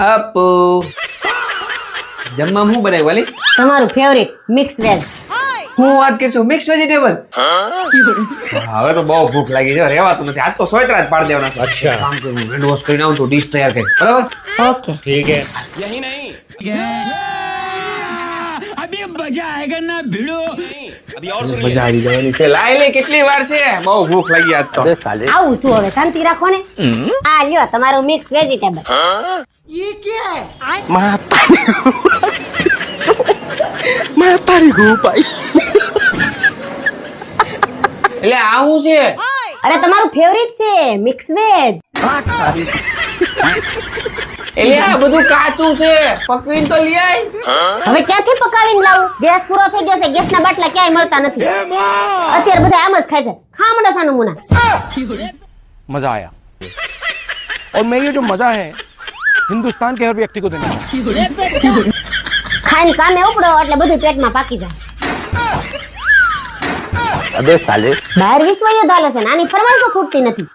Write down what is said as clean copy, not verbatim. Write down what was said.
આપો જમવામાં શું બનાવ્યું વાલી? તમારું ફેવરિટ મિક્સ વેજ. હું વાત કરીશું મિક્સ વેજીટેબલ. હવે તો બહુ ભૂખ લાગી છે, રહેવાતું નથી. આજ તો સોયત્રા જ પાડી દેવાના છે. અચ્છા. કામ કરું, હેન્ડ વોશ કરીને આવું તો ડીશ તૈયાર કરી, બરાબર? ઓકે. ठीक है. મજા આવી જવાની છે. લાય લે, કેટલી વાર છે? બહુ ભૂખ લાગી આજ તો. આવું શું હવે, શાંતિ રાખો ને. આ લ્યો તમારું મિક્સ વેજીટેબલ. એટલે આવું છે? અરે તમારું ફેવરિટ છે મિક્સ વેજ. એટલે આ બધું કાચું છે, પકવીને તો લઈ આય. હવે ક્યાંથી પકાવીને લાવું? ગેસ પૂરો થઈ ગયો છે, ગેસના બાટલા ક્યાંય મળતા નથી. અત્યારે બધા આમ જ ખાય છે. ખા મંડો સાનું મુના. मजा आया और मैं ये जो मजा है हिंदुस्तान के हर व्यक्ति को देना ખાઈને કામે ઉપડો એટલે બધું પેટમાં પાકી જાય. अबे साले. બહાર વિશ્વ યુદ્ધ હાલે છે, નાની ફરમાઈશો ખૂટતી નથી.